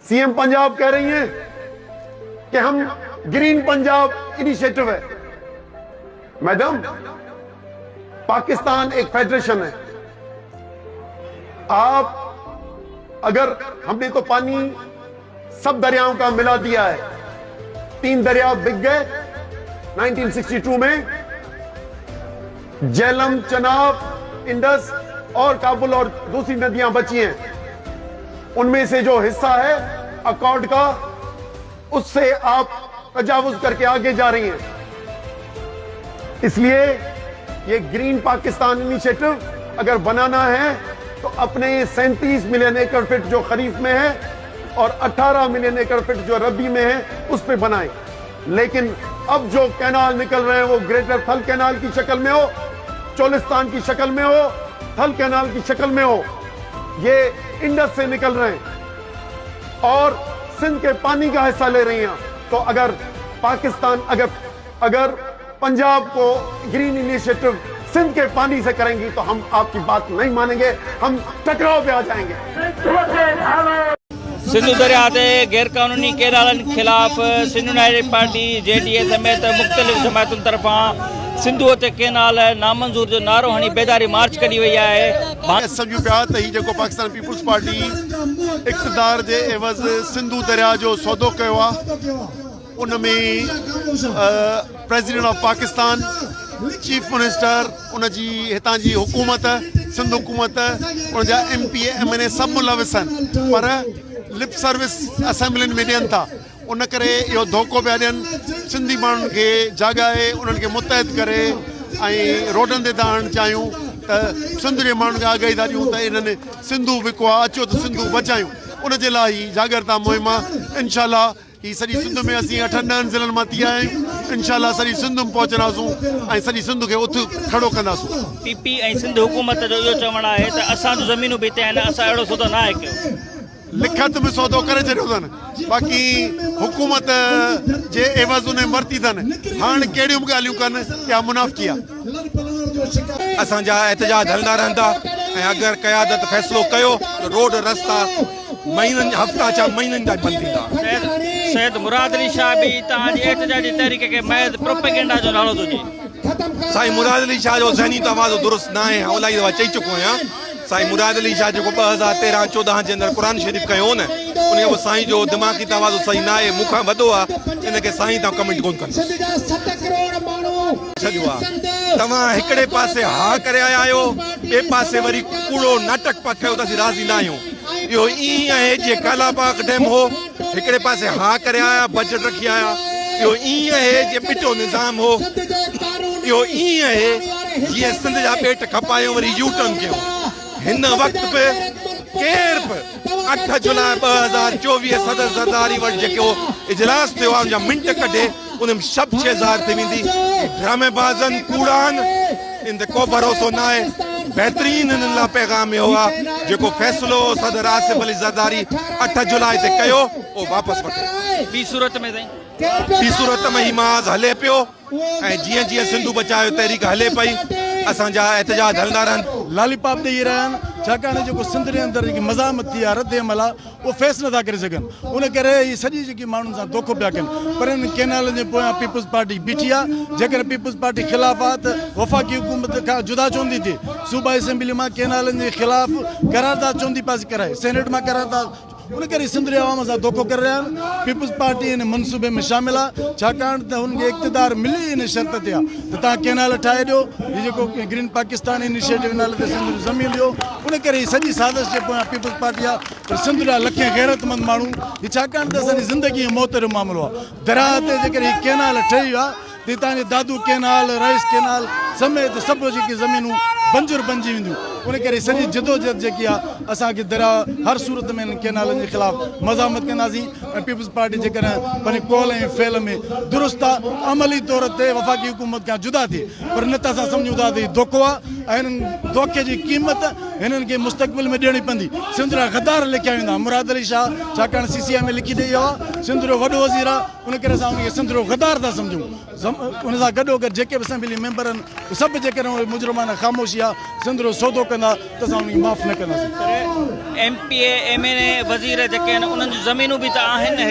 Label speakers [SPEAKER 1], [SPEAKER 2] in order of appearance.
[SPEAKER 1] CM Punjab कह रही हैं कि हम ग्रीन पंजाब इनिशिएटिव है। मैडम, पाकिस्तान एक फेडरेशन है। आप अगर हमने तो पानी सब दरियाओं का मिला दिया है। 3 दरिया बिक गए 1962 में, झेलम, चनाब, इंडस और काबुल और दूसरी नदियां बची हैं। उनमें से जो हिस्सा है अकॉर्ड का, उससे आप तजावुज करके आगे जा रही हैं। इसलिए ये ग्रीन पाकिस्तान इनिशिएटिव अगर बनाना है तो अपने 37 मिलियन एकड़ फीट जो खरीफ में है और 18 मिलियन एकड़ फीट जो रबी में है उस पे बनाएं। लेकिन अब जो कैनाल निकल रहे हैं वो ग्रेटर थल कैनाल की शक्ल में हो, चोलिस्तान की शक्ल में हो, थल कैनाल की शक्ल में हो, ये इंडस से निकल रहे हैं और सिंध के पानी का हिस्सा ले रही हैं। तो अगर पाकिस्तान अगर पंजाब को ग्रीन इनिशिएटिव सिंध के पानी से करेंगी तो हम आपकी बात नहीं मानेंगे, हम टकराव पे आ जाएंगे।
[SPEAKER 2] सिंधु दरिया ते गैर कानूनी कैनालनि खिलाफ सिंध यूनाइटेड पार्टी JDA समेत मुख़्तलिफ़ जमातुनि तरफ़ां सिंधु ते कैनाल नामंजूर जो नारो हणी बेदारी मार्च करी वई आहे।
[SPEAKER 1] सम्झूं पिया त ही जेको पाकिस्तान पीपुल्स पार्टी इक़्तिदार जे एवज़ सिंधु दरिया जो सौदो कयो आहे, उनमें president of Pakistan, chief minister, उनजी हितां जी हुकूमत, सिंध हुकूमत, उनजा MP MNA सभु मुलविस आहिनि, पर लिप सर्विस असेंबलियुनि में ॾियनि था। उन करे इहो धोखो पिया ॾियनि। सिंधी माण्हुनि खे जाॻाए उन्हनि खे मुतहद करे ऐं रोडनि ते था हणणु चाहियूं त सिंध जे माण्हुनि खे आगाही था ॾियूं त इन्हनि सिंधु विको आहे, अचो त सिंधु बचायूं। उन जे लाइ ही जागरता मुहिम आहे। इंशाल्लाह ही सॼी सिंध में असीं 8-9 ज़िलनि मां थी आया आहियूं। इंशाल्लाह सॼी सिंध में पहुचंदासूं ऐं सॼी सिंध खे उथ खड़ो कंदासूं।
[SPEAKER 2] PP ऐं सिंध हुकूमत जो इहो चवणु आहे त असांजूं ज़मीनूं बि हिते आहिनि, असां अहिड़ो सौदो न आहे कयो।
[SPEAKER 1] लिखत में सौदो करे छॾियो अथनि, बाक़ी हुकूमत जे एवज़ उन वरिती अथनि। हाणे कहिड़ियूं बि ॻाल्हियूं कनि या मुनाफ़िकी आहे।
[SPEAKER 3] असांजा एहतजाज हलंदा रहंदा ऐं अगरि क़यादत फ़ैसिलो कयो त रोड रस्ता महीननि हफ़्ता छा महीननि जा बंदि थींदा।
[SPEAKER 2] सैयद मुराद अली शाह बि तव्हांजी एहतजाजी तहरीक खे महज़ प्रोपेगेंडा जो नालो थो ॾिए।
[SPEAKER 3] साईं मुराद अली शाह जो ज़हनी तवाज़ो दुरुस्त न आहे। इलाही दफ़ा चई चुको आहियां। साईं मुराद अली शाह जेको 2013-14 जे अंदरि क़ुरान शरीफ़ कयो न, उनखे पोइ साईं जो दिमाग़ी तवाज़ो सही न आहे, मूंखां वॾो आहे, इनखे साईं तव्हां कमेंट कोन कंदो छॾियो आहे। तव्हां हिकिड़े पासे हा करे आया आहियो, ॿिए पासे वरी कूड़ो नाटक पिया कयो त असीं राज़ी न आहियूं। इहो ईअं आहे जीअं कालाबाग डैम हो, हिकिड़े पासे हा करे आया, बजट रखी आया। इहो ईअं आहे जीअं ॿिटो निज़ाम हो। इहो ईअं आहे जीअं सिंध जा पेट खपायूं वरी यू टर्न कयूं। हिन वक़्तु पे केरु बि 8 जुलाई 2024 सदर ज़रदारी वटि जेको इजलास थियो आहे, उनजा मिंट कढे उन में सभु शइ ज़ाहिर थी वेंदी। ड्रामेबाज़नि, कूड़ान, इन ते को भरोसो न आहे। बहितरीन हिननि लाइ पैगाम इहो आहे जेको फ़ैसिलो सदर आसिफ अली ज़रदारी 8 जुलाई ते कयो उहो वापसि वठे।
[SPEAKER 2] ॿी सूरत में साईं,
[SPEAKER 3] ॿी सूरत में ही माज़ हले पियो ऐं जीअं जीअं सिंधु बचायो तहरीक हले पई, असांजा एहतजाज हलंदा रहनि।
[SPEAKER 4] लालीपाप ॾेई रहिया आहिनि, छाकाणि जेको सिंध जे अंदरि जेकी मज़ामत थी आहे, रद्द अमल आहे, उहो फेस नथा करे सघनि। उन करे हीअ सॼी जेकी माण्हुनि सां धोखो पिया कनि। पर इन कैनालनि जे पोयां पीपुल्स पार्टी बीठी आहे। जेकर पीपुल्स पार्टी ख़िलाफ़ आहे त वफ़ाक़ी हुकूमत खां जुदा चवंदी थी। सूबा असेंबली मां कैनालनि जे ख़िलाफ़ करारदाद चवंदी पास कराए, सेनेट मां करारदाद। उन करे सिंध जे आवाम सां धोखो करे रहिया आहिनि। पीपुल्स पार्टी इन मनसूबे में शामिल आहे, छाकाणि त हुनखे इक़्तिदार मिली इन शर्त ते आहे त तव्हां कैनाल ठाहे ॾियो। हीअ जेको ग्रीन पाकिस्तान इनिशिएटिव नाले ते सिंध जो ज़मीन ॾियो, उन करे हीअ सॼी साज़िश जे पोयां पीपुल्स पार्टी आहे। पर सिंध जा लखे गैरतमंद माण्हू, हीअ छाकाणि त असांजी ज़िंदगी मौत जो मामिलो आहे। दरिया ते जेकर हीअ कैनाल ठही आहे त तव्हांजे दादू कैनाल, रईस कैनाल समेत सभु जेकी ज़मीनूं बंजर बणिजी वेंदियूं। उन करे सॼी जदोजहद जेकी आहे असांखे दरिया हर सूरत में कैनालनि जे ख़िलाफ़ मज़ामत कंदासीं। ऐं पीपुल्स पार्टी जेकॾहिं पंहिंजे कौल ऐं फेल में दुरुस्त आहे, अमली तौर ते वफ़ाक़ी हुकूमत खां जुदा थिए। पर न त असां सम्झूं था त हीउ धोखो आहे ऐं हिननि धोखे जी क़ीमत हिननि खे मुस्तक़बिल में ॾियणी पवंदी। सिंध जा गद्दार लिखिया वेंदा। मुराद अली शाह छाकाणि CCI में लिखी ॾेई वियो आहे सिंध जो वॾो वज़ीर आहे उन करे असां उनखे सिंध जो गद्दार था सम्झूं उन सां गॾोगॾु जेके बि असेंबली मेंबर आहिनि सभु जेकॾहिं मुजरमान ख़ामोशी आहे सिंध जो सौदो कंदा त असां उनखे माफ़ु न कंदासीं।
[SPEAKER 2] MP MLA वज़ीर जेके आहिनि उन्हनि जूं ज़मीनूं बि त आहिनि